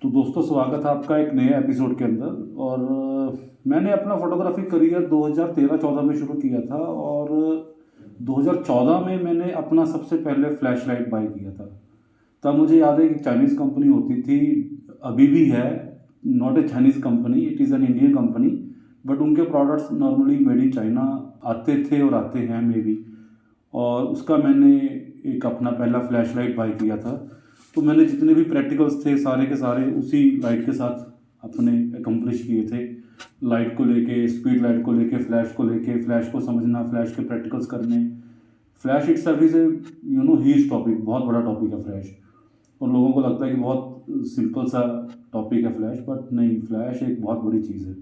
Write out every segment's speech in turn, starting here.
तो दोस्तों, स्वागत है आपका एक नए एपिसोड के अंदर। और मैंने अपना फोटोग्राफी करियर 2013-14 में शुरू किया था। और 2014 में मैंने अपना सबसे पहले फ्लैश लाइट बाई किया था। तब मुझे याद है कि चाइनीज़ कंपनी होती थी, अभी भी है। Not a Chinese company, it is an Indian company, but उनके products normally made in China आते थे और आते हैं मे बी। और उसका मैंने एक अपना पहला फ्लैश लाइट बाई किया था। तो मैंने जितने भी प्रैक्टिकल्स थे सारे के सारे उसी लाइट के साथ अपने अकम्प्लिश किए थे। लाइट को लेके, स्पीड लाइट को लेके, फ्लैश को लेके, फ्लैश को समझना, फ्लैश के प्रैक्टिकल्स करने। फ्लैश इट सर्विस है, ह्यूज टॉपिक, बहुत बड़ा टॉपिक है फ्लैश। और लोगों को लगता है कि बहुत सिंपल सा टॉपिक है फ्लैश, बट नहीं, फ्लैश एक बहुत बड़ी चीज़ है।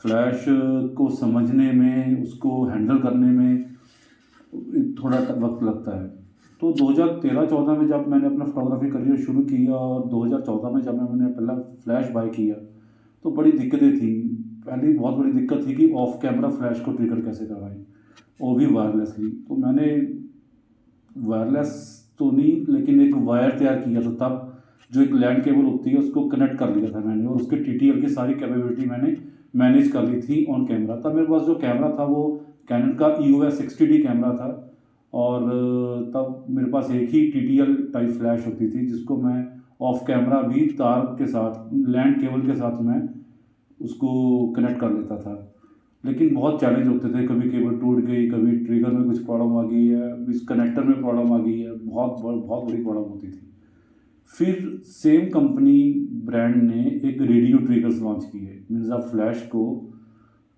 फ्लैश को समझने में, उसको हैंडल करने में थोड़ा वक्त लगता है। तो 2013-14 में जब मैंने अपना फोटोग्राफी करियर शुरू किया और 2014 में जब मैंने पहला फ्लैश बाय किया, तो बड़ी दिक्कतें थी। पहली बहुत बड़ी दिक्कत थी कि ऑफ कैमरा फ्लैश को ट्रिगर कैसे करवाएं, वो भी वायरलेसली। तो मैंने वायरलेस तो नहीं, लेकिन एक वायर तैयार किया था तब, जो एक लैंड केबल होती है उसको कनेक्ट कर लिया था मैंने, और उसके TTL की सारी कैपेबिलिटी मैंने मैनेज कर ली थी ऑन कैमरा। तब मेरे पास जो कैमरा था वो कैनन का EOS 60D कैमरा था। और तब मेरे पास एक ही TTL टाइप फ्लैश होती थी, जिसको मैं ऑफ कैमरा भी तार के साथ, लैंड केबल के साथ मैं उसको कनेक्ट कर लेता था। लेकिन बहुत चैलेंज होते थे, कभी केबल टूट गई, कभी ट्रिगर में कुछ प्रॉब्लम आ गई है, इस कनेक्टर में प्रॉब्लम आ गई है, बहुत बड़ी प्रॉब्लम होती थी। फिर सेम कंपनी ब्रांड ने एक रेडियो ट्रिगर्स लॉन्च किए, मीन्स आप फ्लैश को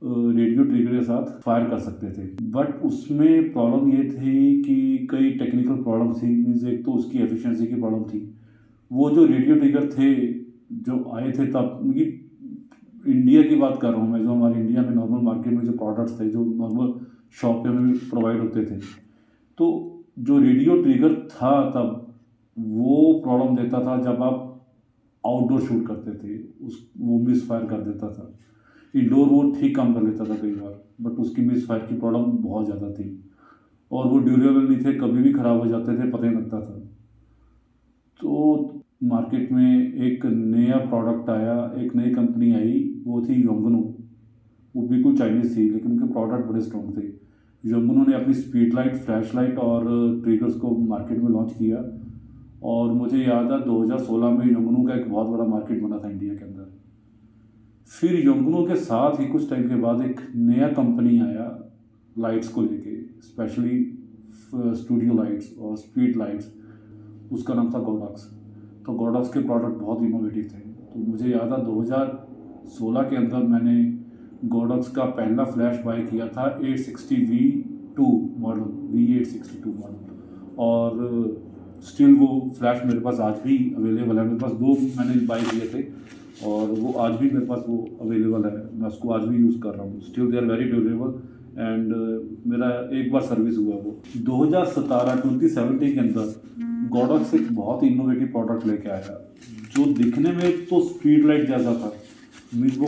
रेडियो ट्रिगर के साथ फायर कर सकते थे। बट उसमें प्रॉब्लम ये थी कि कई टेक्निकल प्रॉब्लम थी। मीन्स एक तो उसकी एफिशिएंसी की प्रॉब्लम थी। वो जो रेडियो ट्रिगर थे जो आए थे तब, इंडिया की बात कर रहा हूँ मैं, जो हमारे इंडिया में नॉर्मल मार्केट में जो प्रोडक्ट्स थे, जो नॉर्मल शॉप पे में प्रोवाइड होते थे, तो जो रेडियो ट्रिगर था तब वो प्रॉब्लम देता था जब आप आउटडोर शूट करते थे, वो मिस फायर कर देता था। इंडोर वो ठीक काम कर लेता था कई बार, बट उसकी मिस फायर की प्रॉब्लम बहुत ज़्यादा थी। और वो ड्यूरेबल नहीं थे, कभी भी ख़राब हो जाते थे, पता ही लगता था। तो मार्केट में एक नया प्रोडक्ट आया, एक नई कंपनी आई, वो थी योंगनू। वो बिल्कुल चाइनीज़ थी, लेकिन उनके प्रोडक्ट बड़े स्ट्रॉन्ग थे। योंगनू ने अपनी स्पीड लाइट, फ्लैश लाइट और ट्रिगर्स को मार्केट में लॉन्च किया। और मुझे याद है 2016 में योंगनू का एक बहुत बड़ा मार्केट बना था इंडिया के अंदर। फिर योंगनू के साथ ही कुछ टाइम के बाद एक नया कंपनी आया लाइट्स को लेके, स्पेशली स्टूडियो लाइट्स और स्पीड लाइट्स। उसका नाम था गोडॉक्स। तो गोडॉक्स के प्रोडक्ट बहुत इनोवेटिव थे। तो मुझे याद है 2016 के अंदर मैंने गोडॉक्स का पहला फ्लैश बाय किया था 860V2 मॉडल, V862 मॉडल। और स्टिल वो फ्लैश मेरे पास आज भी अवेलेबल है। मेरे पास दो मैंने बाय किए थे और वो आज भी मेरे पास वो अवेलेबल है। मैं उसको आज भी यूज़ कर रहा हूँ। Still they are very durable and मेरा एक बार सर्विस हुआ वो 2017 के अंदर। गोडॉक्स एक बहुत इनोवेटिव प्रोडक्ट लेके आया, जो दिखने में तो स्पीड लाइट जैसा था। मीन्स वो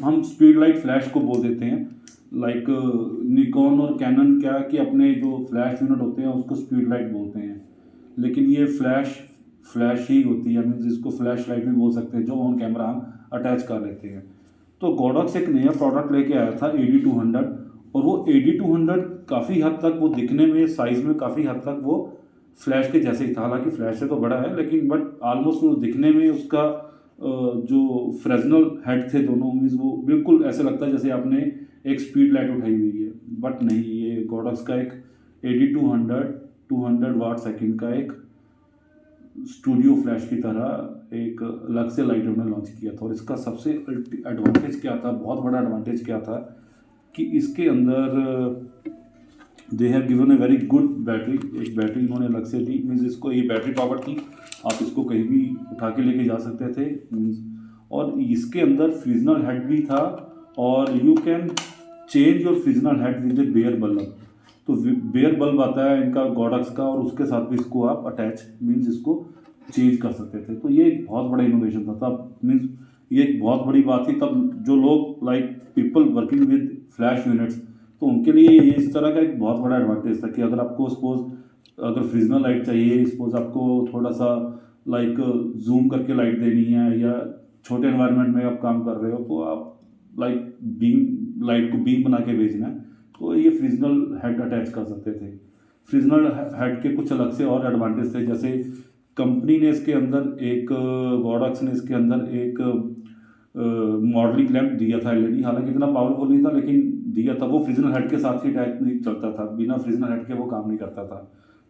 हम स्पीड लाइट फ्लैश को बोल देते हैं, लाइक निकॉन और कैनन क्या कि अपने जो फ्लैश यूनिट होते हैं उसको स्पीड लाइट बोलते हैं, लेकिन ये फ्लैश ही होती है। मीन्स इसको फ्लैश लाइट भी बोल सकते हैं, जो ऑन कैमरा हम अटैच कर लेते हैं। तो गोडॉक्स एक नया प्रोडक्ट लेके आया था AD200। और वो AD200 काफ़ी हद तक वो दिखने में, साइज़ में काफ़ी हद तक वो फ्लैश के जैसे ही था। हालांकि फ्लैश से तो बड़ा है, लेकिन बट ऑलमोस्ट वो दिखने में उसका जो फ्रेजनल हेड थे दोनों, मीन्स वो बिल्कुल ऐसे लगता है जैसे आपने एक स्पीड लाइट उठाई हुई है। बट नहीं, ये गोडॉक्स का एक AD200 200 वाट सेकेंड का एक स्टूडियो फ्लैश की तरह एक अलग से लाइट उन्होंने लॉन्च किया था। और इसका सबसे एडवांटेज क्या था, बहुत बड़ा एडवांटेज क्या था, कि इसके अंदर they have given a very good battery. एक बैटरी इन्होंने अलग से दी, मीन्स इसको ये बैटरी पावर थी, आप इसको कहीं भी उठा के लेके जा सकते थे मीन्स। और इसके अंदर फ्रिजनल हेड भी था, और you can change your original head with a bare bulb. तो बेयर बल्ब आता है इनका गोडॉक्स का, और उसके साथ भी इसको आप अटैच मीन्स इसको चेंज कर सकते थे। तो ये एक बहुत बड़ा इनोवेशन था तब, मीन्स ये एक बहुत बड़ी बात थी तब। जो लोग like people working with flash units, तो उनके लिए ये इस तरह का एक बहुत बड़ा एडवांटेज था कि अगर आपको सपोज अगर फ्रिजनल लाइट चाहिए, सपोज आपको थोड़ा सा लाइक जूम करके लाइट देनी है, या छोटे एनवायरनमेंट में आप काम कर रहे हो तो आप लाइक बीम लाइट को बीम बना के भेजना है, तो ये फ्रिजनल हेड अटैच कर सकते थे। फ्रिजनल हेड के कुछ अलग से और एडवांटेज थे, जैसे कंपनी ने इसके अंदर एक गॉडक्स ने इसके अंदर एक मॉडलिंग लैंप दिया था एलईडी, हालांकि इतना पावरफुल नहीं था लेकिन दिया था। वो फ्रिजनल हेड के साथ ही अटैच नहीं चलता था, बिना फ्रिजनल हेड के वो काम नहीं करता था।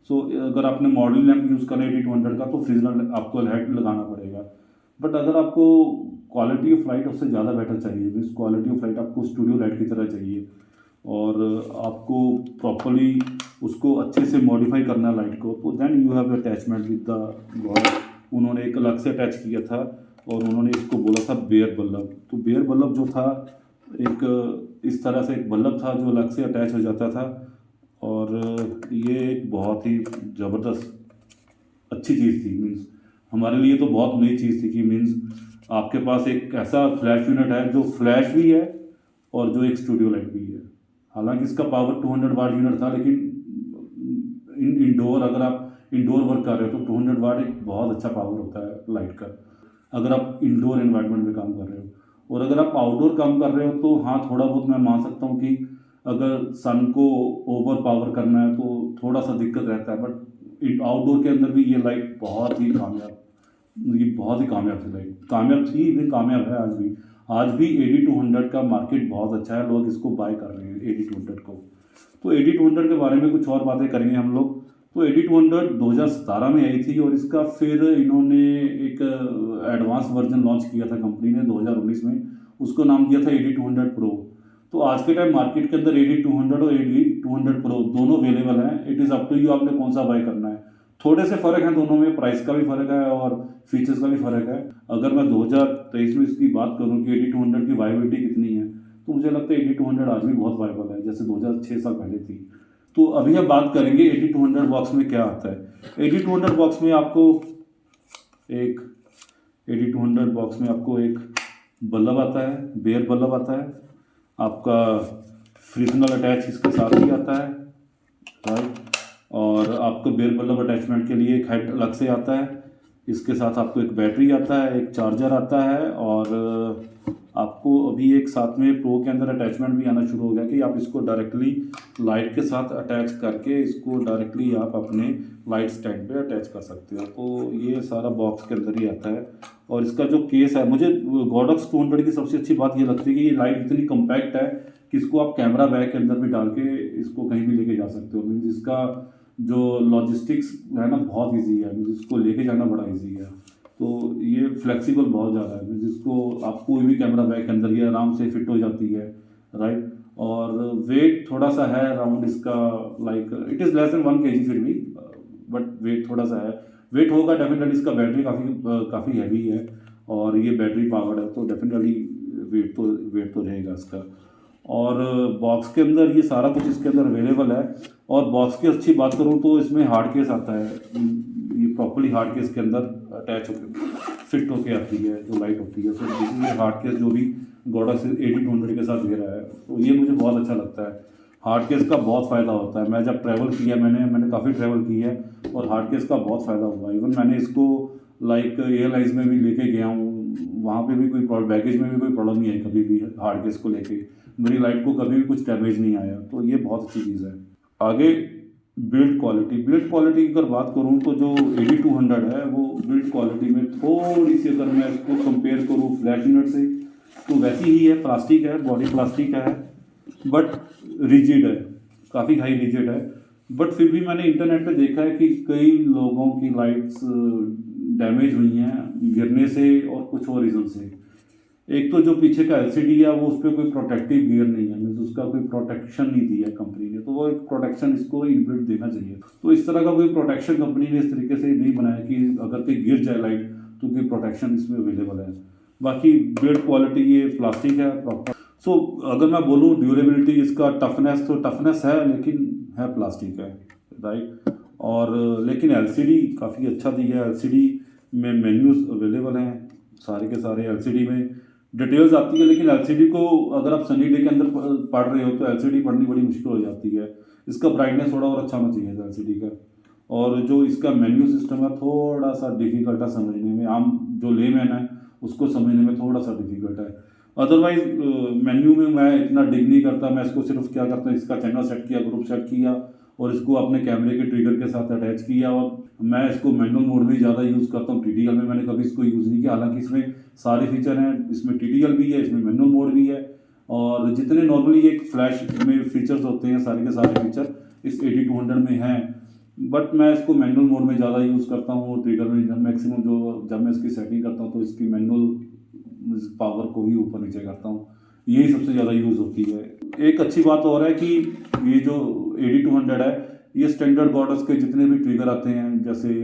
सो अगर आपने मॉडलिंग लैंप यूज़ करें 8200 का तो फ्रिजनल आपको हेड लगाना पड़ेगा। बट अगर आपको क्वालिटी ऑफ लाइट उससे ज़्यादा बेटर चाहिए, मीन्स क्वालिटी ऑफ लाइट आपको स्टूडियो लाइट की तरह चाहिए, और आपको प्रॉपरली उसको अच्छे से मॉडिफाई करना है लाइट को, तो then you have attachment with the god. उन्होंने एक अलग से अटैच किया था और उन्होंने इसको बोला था बेयर बल्ब। तो बेयर बल्ब जो था एक इस तरह से एक बल्ब था जो अलग से अटैच हो जाता था, और ये एक बहुत ही ज़बरदस्त अच्छी चीज़ थी। मीन्स हमारे लिए तो बहुत नई चीज़ थी कि मीन्स आपके पास एक ऐसा फ्लैश यूनिट है जो फ्लैश भी है और जो एक स्टूडियो लाइट भी है। हालांकि इसका पावर 200 वाट यूनिट था, लेकिन इंडोर अगर आप इंडोर वर्क कर रहे हो तो 200 वाट एक बहुत अच्छा पावर होता है लाइट का, अगर आप इंडोर एनवायरनमेंट में काम कर रहे हो। और अगर आप आउटडोर काम कर रहे हो तो हाँ, थोड़ा बहुत मैं मान सकता हूँ कि अगर सन को ओवर पावर करना है तो थोड़ा सा दिक्कत रहता है, बट आउटडोर के अंदर भी ये लाइट बहुत ही कामयाब, ये बहुत ही कामयाब थी लाइट, कामयाब थी, इतनी कामयाब है आज भी 8200 का मार्केट बहुत अच्छा है, लोग इसको बाय कर रहे हैं 8200 को। तो 8200 के बारे में कुछ और बातें करेंगे हम लोग। तो 8200 2017 में आई थी, और इसका फिर इन्होंने एक एडवांस वर्जन लॉन्च किया था कंपनी ने 2019 में, उसको नाम दिया था 8200 प्रो। तो आज के टाइम मार्केट के अंदर 8200 और 8200 प्रो दोनों अवेलेबल हैं। It is up to you, आपने कौन सा बाय करना है। थोड़े से फ़र्क है दोनों में, प्राइस का भी फ़र्क है और फीचर्स का भी फ़र्क है। अगर मैं 2023 में इसकी बात करूं कि 8200 की वाइबिलिटी कितनी है, तो मुझे लगता है 8200 आज भी बहुत वाइबल है, जैसे 2006 साल पहले थी। तो अभी हम बात करेंगे 8200 बॉक्स में क्या आता है। 8200 बॉक्स में आपको एक 8200 बॉक्स में आपको एक बल्ब आता है, बेयर बल्ब आता है, आपका फ्रिजनल अटैच इसके साथ ही आता है, राइट। और आपको बेयर बल्ब अटैचमेंट के लिए एक हेड अलग से आता है, इसके साथ आपको एक बैटरी आता है, एक चार्जर आता है, और आपको अभी एक साथ में प्रो के अंदर अटैचमेंट भी आना शुरू हो गया कि आप इसको डायरेक्टली लाइट के साथ अटैच करके इसको डायरेक्टली आप अपने लाइट स्टैंड पे अटैच कर सकते हो। तो ये सारा बॉक्स के अंदर ही आता है। और इसका जो केस है, मुझे गॉडक्स 200 की सबसे अच्छी बात ये लगती है कि ये लाइट इतनी कम्पैक्ट है कि इसको आप कैमरा बैग के अंदर भी डाल के इसको कहीं भी लेके जा सकते हो। मीन्स इसका जो लॉजिस्टिक्स है ना, बहुत इजी है, मीन्स इसको लेके जाना बड़ा इजी है। तो ये फ्लेक्सिबल बहुत ज़्यादा है, मीन्स इसको आप कोई भी कैमरा बैग के अंदर ये आराम से फिट हो जाती है, राइट। और वेट थोड़ा सा है अराउंड इसका, like it is less than 1 kg फिर भी, बट वेट थोड़ा सा है, वेट होगा डेफिनेटली। इसका बैटरी काफ़ी हैवी है और ये बैटरी पावर्ड है, तो डेफिनेटली वेट तो रहेगा इसका। और बॉक्स के अंदर ये सारा कुछ इसके अंदर अवेलेबल है। और बॉक्स की अच्छी बात करूँ तो इसमें हार्ड केस आता है, ये प्रॉपर्ली हार्ड केस के अंदर अटैच होकर फिट होके आती है जो लाइट होती है। So this is hard case जो भी गॉडक्स 8200 के साथ दे रहा है, तो ये मुझे बहुत अच्छा लगता है। हार्ड केस का बहुत फ़ायदा होता है। मैं जब ट्रैवल किया, मैंने काफ़ी ट्रैवल की है और हार्ड केस का बहुत फ़ायदा हुआ। इवन मैंने इसको लाइक एयरलाइंस में भी लेके गया हूँ, वहाँ पे भी कोई प्रॉब्लम, बैगेज में भी कोई प्रॉब्लम नहीं आई कभी भी हार्ड केस को लेके। मेरी लाइट को कभी भी कुछ डैमेज नहीं आया, तो ये बहुत अच्छी चीज़ है। आगे बिल्ड क्वालिटी की अगर बात करूँ तो जो 8200 है वो बिल्ड क्वालिटी में थोड़ी सी, अगर मैं इसको कंपेयर करूँ फ्लैश यूनिट से, तो वैसी ही है। प्लास्टिक है, बॉडी प्लास्टिक का है, बट रिजिड है, काफ़ी हाई रिजिड है। बट फिर भी मैंने इंटरनेट पे देखा है कि कई लोगों की लाइट्स डैमेज हुई हैं गिरने से और कुछ और रीज़न से। एक तो जो पीछे का एलसीडी है वो उस पर कोई प्रोटेक्टिव गियर नहीं है, मीन्स उसका कोई प्रोटेक्शन नहीं दिया कंपनी ने, तो वो एक प्रोटेक्शन इसको इनबिल्ट देना चाहिए। तो इस तरह का कोई प्रोटेक्शन कंपनी ने इस तरीके से नहीं बनाया कि अगर कहीं गिर जाए लाइट तो कोई प्रोटेक्शन इसमें अवेलेबल है। बाकी बिल्ड क्वालिटी ये प्लास्टिक है प्रॉपर। सो अगर मैं बोलूँ ड्यूरेबिलिटी, इसका टफनेस, तो टफनेस है लेकिन है प्लास्टिक है, राइट। और लेकिन एलसीडी काफ़ी अच्छा दी है। एलसीडी में मेन्यूज़ अवेलेबल हैं सारे के सारे, एलसीडी में डिटेल्स आती है। लेकिन एलसीडी को अगर आप सनी डे के अंदर पढ़ रहे हो तो एलसीडी पढ़नी बड़ी मुश्किल हो जाती है। इसका ब्राइटनेस थोड़ा और अच्छा होना चाहिए था एलसीडी का। और जो इसका मेन्यू सिस्टम है थोड़ा सा डिफ़िकल्ट है समझने में, आम जो लेमैन है उसको समझने में थोड़ा सा डिफ़िकल्ट है। अदरवाइज़ मेन्यू में मैं इतना डिग नहीं करता, मैं इसको सिर्फ क्या करता हूँ, इसका चैनल सेट किया, ग्रुप सेट किया और इसको अपने कैमरे के ट्रिगर के साथ अटैच किया, और मैं इसको मैनुअल मोड में ज़्यादा यूज़ करता हूँ। टीटीएल में मैंने कभी इसको यूज़ नहीं किया, हालांकि इसमें सारे फीचर हैं, इसमें टीटीएल भी है, इसमें मैनुअल मोड भी है, और जितने नॉर्मली एक फ्लैश में फीचर्स होते हैं सारे के सारे फीचर इस 8200 में हैं। बट मैं इसको मैनुअल मोड में ज़्यादा यूज़ करता हूँ। ट्रिगर में जब मैक्सिमम जब मैं इसकी सेटिंग करता हूँ तो इसकी मैनुअल पावर को ही ऊपर नीचे करता हूँ, यही सबसे ज़्यादा यूज़ होती है। एक अच्छी बात और है कि ये जो 8200 है, ये स्टैंडर्ड गॉर्डस के जितने भी ट्रिगर आते हैं, जैसे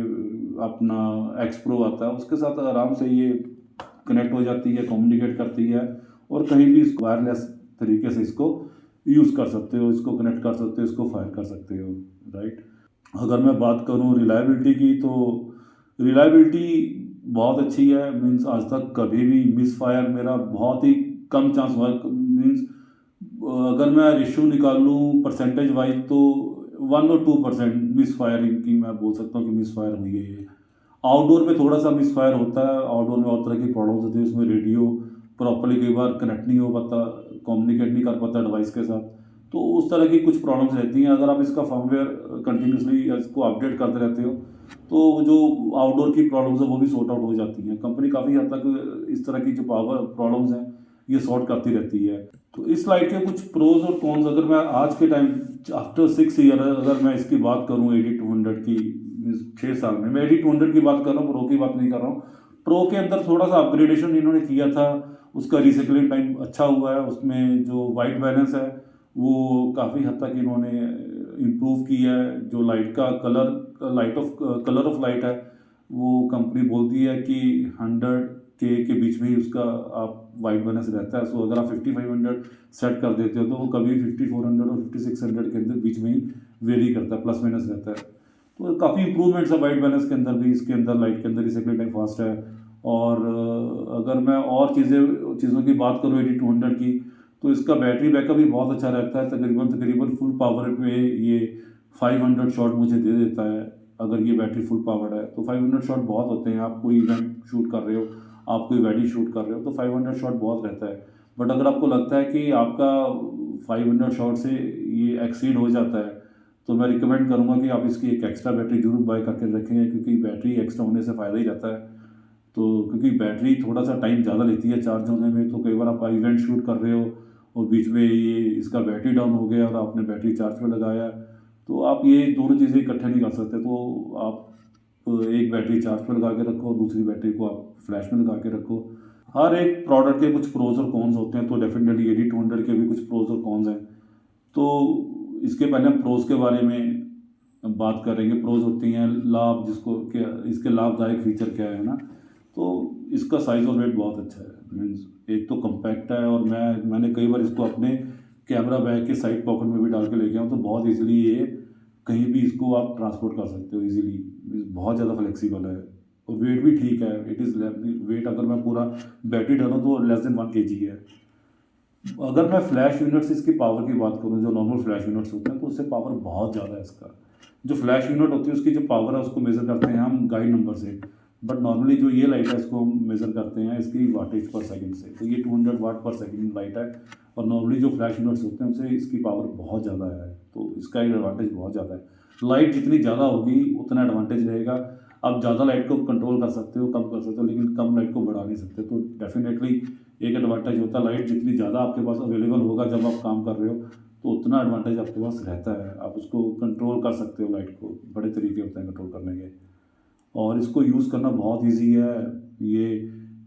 अपना एक्स प्रो आता है, उसके साथ आराम से ये कनेक्ट हो जाती है, कम्युनिकेट करती है, और कहीं भी इसको वायरलेस तरीके से इसको यूज़ कर सकते हो, इसको कनेक्ट कर सकते हो, इसको फायर कर सकते हो, राइट। अगर मैं बात करूँ रिलायबिलिटी की, तो रिलायबिलिटी बहुत अच्छी है। मीन्स आज तक कभी भी मिस फायर मेरा बहुत ही कम चांस हुआ। मीन्स अगर मैं रेशियो निकालूँ परसेंटेज वाइज तो 1 और 2% मिस फायरिंग की मैं बोल सकता हूँ कि मिस फायर हुई है ये। आउटडोर में थोड़ा सा मिस फायर होता है, आउटडोर में और तरह की प्रॉब्लम्स होती है, उसमें रेडियो प्रॉपर्ली कई बार कनेक्ट नहीं हो पाता, कम्युनिकेट नहीं कर पाता डिवाइस के साथ, तो उस तरह की कुछ प्रॉब्लम्स रहती हैं। अगर आप इसका फर्मवेयर कंटिन्यूसली इसको अपडेट करते रहते हो तो जो आउटडोर की प्रॉब्लम्स है वो भी सॉर्ट आउट हो जाती हैं। कंपनी काफ़ी हद तक इस तरह की जो पावर प्रॉब्लम्स हैं ये सॉर्ट करती रहती है। तो इस लाइट के कुछ प्रोज और कॉन्स, अगर मैं आज के टाइम आफ्टर 6 ईयर अगर मैं इसकी बात करूँ 8200 की, 6 साल में मैं 8200 की बात कर रहा हूँ, प्रो की बात नहीं कर रहा हूँ। प्रो के अंदर थोड़ा सा अपग्रेडेशन इन्होंने किया था, उसका रिसाइकलिंग टाइम अच्छा हुआ है, उसमें जो वाइट बैलेंस है वो काफ़ी हद तक इन्होंने इम्प्रूव किया है। जो लाइट का कलर ऑफ लाइट है वो कंपनी बोलती है कि 100K के बीच में ही उसका आप वाइट बैलेंस रहता है। सो अगर आप 5500 सेट कर देते हो तो वो कभी 5400 और 5600 के अंदर बीच में ही वेरी करता है, प्लस माइनस रहता है। तो काफ़ी इंप्रूवमेंट्स है वाइट बैलेंस के अंदर भी, इसके अंदर लाइट के अंदर रिसाइकलिंग टाइम फास्ट है। और अगर मैं और चीज़ों की बात करूँ 8200 की, तो इसका बैटरी बैकअप भी बहुत अच्छा रहता है। तकरीबन फुल पावर पे ये 500 शॉट मुझे दे देता है। अगर ये बैटरी फुल पावर्ड है तो 500 शॉट बहुत होते हैं। आप कोई इवेंट शूट कर रहे हो, आप कोई वेडिंग शूट कर रहे हो तो 500 शॉट बहुत रहता है। बट अगर आपको लगता है कि आपका 500 शॉट से ये एक्सीड हो जाता है तो मैं रिकमेंड करूँगा कि आप इसकी एक एक्स्ट्रा बैटरी जरूर बाय करके रखें, क्योंकि बैटरी एक्स्ट्रा होने से फ़ायदा ही रहता है। तो क्योंकि बैटरी थोड़ा सा टाइम ज़्यादा लेती है चार्ज होने में, तो कई बार आप इवेंट शूट कर रहे हो और बीच में ये इसका बैटरी डाउन हो गया और आपने बैटरी चार्ज पे लगाया, तो आप ये दोनों चीज़ें इकट्ठे नहीं कर सकते। तो आप एक बैटरी चार्ज पे लगा के रखो और दूसरी बैटरी को आप फ्लैश में लगा के रखो। हर एक प्रोडक्ट के कुछ प्रोज और कॉन्स होते हैं, तो डेफिनेटली 8200 के भी कुछ प्रोज और कॉन्स हैं। तो इसके पहले हम प्रोज के बारे में बात करेंगे। प्रोज होती हैं लाभ, जिसको क्या इसके लाभदायक फीचर क्या है ना। तो इसका साइज़ और वेट बहुत अच्छा है। मीन्स एक तो कम्पैक्ट है, और मैंने कई बार इसको अपने कैमरा बैग के साइड पॉकेट में भी डाल के ले गया हूँ, तो बहुत इजीली ये कहीं भी इसको आप ट्रांसपोर्ट कर सकते हो इजीली। बहुत ज़्यादा फ्लेक्सिबल है और वेट भी ठीक है। इट इज़ वेट, अगर मैं पूरा बैटरी डालूँ तो लेस देन 1 kg है। अगर मैं फ्लैश यूनिट्स इसकी पावर की बात करूँ, जो नॉर्मल फ्लैश यूनिट्स होते हैं, तो उससे पावर बहुत ज़्यादा है इसका। जो फ्लैश यूनिट होती है उसकी जो पावर है उसको मेज़र करते हैं हम गाइड नंबर से, बट नॉर्मली जो ये लाइट है इसको हम मेज़र करते हैं इसकी वाटेज पर सेकंड से। तो ये 200 वाट पर सेकंड लाइट है, और नॉर्मली जो फ्लैश यूनिट्स होते हैं उनसे इसकी पावर बहुत ज़्यादा है, तो इसका एक एडवांटेज बहुत ज़्यादा है। लाइट जितनी ज़्यादा होगी उतना एडवांटेज रहेगा। आप ज़्यादा लाइट को कंट्रोल कर सकते हो, कम कर सकते हो, लेकिन कम लाइट को बढ़ा नहीं सकते। तो डेफिनेटली एक एडवांटेज होता है, लाइट जितनी ज़्यादा आपके पास अवेलेबल होगा जब आप काम कर रहे हो तो उतना एडवांटेज आपके पास रहता है। आप उसको कंट्रोल कर सकते हो, लाइट को बड़े तरीके होते हैं कंट्रोल करने के, और इसको यूज़ करना बहुत ईजी है। ये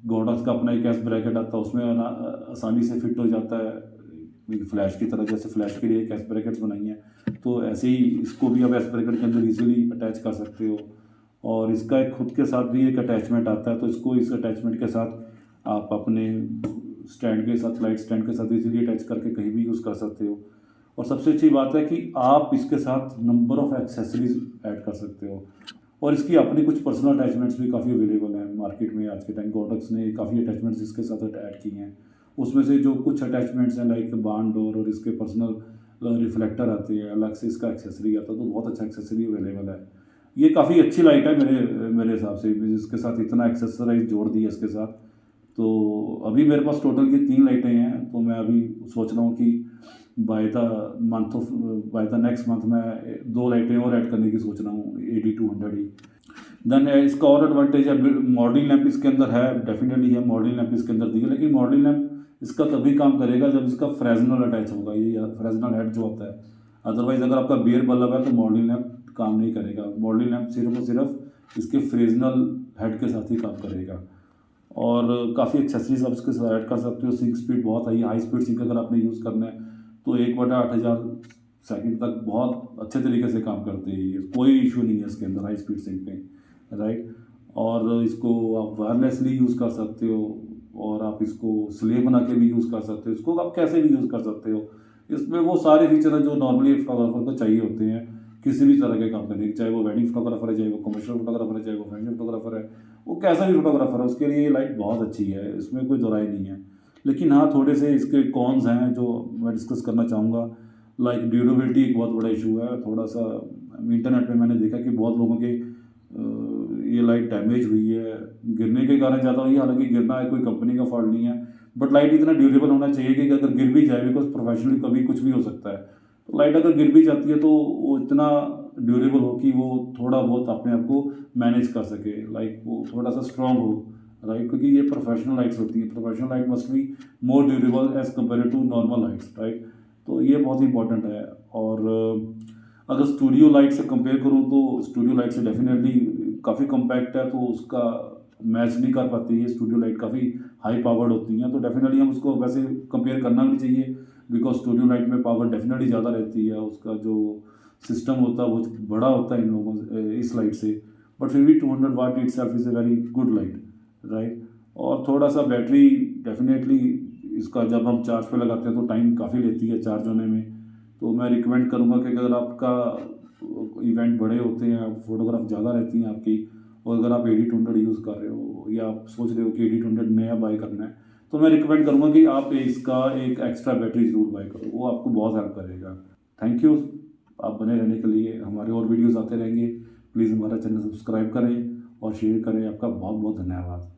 गोडक्स का अपना एक एस ब्रैकेट आता है, उसमें आसानी से फिट हो जाता है फ्लैश की तरह। जैसे फ्लैश के लिए एक एस ब्रैकेट्स बनाई हैं, तो ऐसे ही इसको भी आप एस ब्रैकेट के अंदर ईजिली अटैच कर सकते हो। और इसका एक खुद के साथ भी एक अटैचमेंट आता है, तो इसको इस अटैचमेंट के साथ आप अपने स्टैंड के साथ, लाइट स्टैंड के साथ इजीली अटैच करके कहीं भी यूज़ कर सकते हो। और सबसे अच्छी बात है कि आप इसके साथ नंबर ऑफ़ एक्सेसरीज ऐड कर सकते हो, और इसकी अपनी कुछ पर्सनल अटैचमेंट्स भी काफ़ी अवेलेबल हैं मार्केट में आज के टाइम। गोडक्स ने काफ़ी अटैचमेंट्स इसके साथ ऐड की हैं। उसमें से जो कुछ अटैचमेंट्स हैं लाइक बार्न डोर और इसके पर्सनल रिफ्लेक्टर आते हैं, अलग से इसका एक्सेसरी आता है, तो बहुत अच्छा एक्सेसरी अवेलेबल है। ये काफ़ी अच्छी लाइट है मेरे मेरे हिसाब से, इसके साथ इतना एक्सेसराइज जोड़ दिया इसके साथ। तो अभी मेरे पास टोटल ये 3 लाइटें हैं, तो मैं अभी सोच रहा हूँ कि by the month of by the next month मैं 2 लाइटें और ऐड करने की सोच रहा हूँ AD200 ही। देन इसका और एडवांटेज है, मॉडलिंग लैंप इसके अंदर है, डेफिनेटली है, मॉडलिंग लैंप इसके अंदर दी है, लेकिन मॉडलिंग लैंप इसका तभी काम करेगा जब इसका फ्रेजनल अटैच होगा, ये फ्रेजनल हेड जो होता है। अदरवाइज अगर आपका बेयर बल्ब है तो मॉडलिंग लैंप काम नहीं करेगा। मॉडलिंग लैंप सिर्फ और सिर्फ इसके फ्रेजनल हेड के साथ ही काम करेगा। और काफ़ी एक्सेसरीज आप इसके साथ ऐड कर सकते हो। सिंक स्पीड बहुत हाई स्पीड सिंक अगर आपने यूज़ करना है तो 1/8000 सेकंड तक बहुत अच्छे तरीके से काम करते हैं ये, कोई इशू नहीं है इसके अंदर हाई स्पीड सिंक में, राइट। और इसको आप वायरलेसली यूज़ कर सकते हो, और आप इसको स्लेव बना के भी यूज़ कर सकते हो, इसको आप कैसे भी यूज़ कर सकते हो। इसमें वो सारे फीचर हैं जो नॉर्मली एक फोटोग्राफर को चाहिए होते हैं किसी भी तरह के काम करने के, चाहे वो वेडिंग फोटोग्राफर है, चाहे वो कमर्शियल फोटोग्राफर है, चाहे वो फैशन फोटोग्राफर है, वो कैसा भी फोटोग्राफर है उसके लिए ये लाइट बहुत अच्छी है, इसमें कोई दोराई नहीं है। लेकिन हाँ, थोड़े से इसके कॉन्स हैं जो मैं डिस्कस करना चाहूँगा। लाइक ड्यूरेबिलिटी एक बहुत बड़ा इशू है। थोड़ा सा इंटरनेट पे मैंने देखा कि बहुत लोगों के ये लाइट डैमेज हुई है, गिरने के कारण ज़्यादा हुई है। हालांकि गिरना है कोई कंपनी का फॉल्ट नहीं है, बट लाइट इतना ड्यूरेबल होना चाहिए कि अगर गिर भी जाए, बिकॉज प्रोफेशनली कभी कुछ भी हो सकता है, तो लाइट अगर गिर भी जाती है तो वो इतना ड्यूरेबल हो कि वो थोड़ा बहुत अपने आप को मैनेज कर सके, लाइक वो थोड़ा सा स्ट्रॉन्ग हो, राइट। क्योंकि ये प्रोफेशनल लाइट्स होती हैं, professional light must be more durable as compare to normal lights, right. तो ये बहुत इंपॉर्टेंट है। और अगर स्टूडियो लाइट से कंपेयर करूँ तो स्टूडियो लाइट से डेफिनेटली काफ़ी कम्पैक्ट है, तो उसका मैच नहीं कर पाती है। स्टूडियो लाइट काफ़ी हाई पावर्ड होती हैं, तो डेफिनेटली हम उसको वैसे कंपेयर करना भी चाहिए, बिकॉज स्टूडियो लाइट में पावर डेफिनेटली ज़्यादा रहती है, उसका जो सिस्टम होता है वो बड़ा होता है इन लोगों से, इस लाइट से। बट फिर भी 200 what it self is a very good light, right. और थोड़ा सा बैटरी डेफिनेटली इसका जब हम चार्ज पे लगाते हैं तो टाइम काफ़ी लेती है चार्ज होने में। तो मैं रिकमेंड करूँगा कि अगर आपका इवेंट बड़े होते हैं, फोटोग्राफ ज़्यादा रहती हैं आपकी, और अगर आप AD200 यूज़ कर रहे हो या आप सोच रहे हो कि AD200 नया बाय करना है, तो मैं रिकमेंड करूँगा कि आप इसका एक एक्स्ट्रा बैटरी ज़रूर बाय करो, वो आपको बहुत हेल्प करेगा। थैंक यू, आप बने रहने के लिए। हमारे और वीडियोज़ आते रहेंगे। प्लीज़ हमारा चैनल सब्सक्राइब करें और शेयर करें। आपका बहुत बहुत धन्यवाद।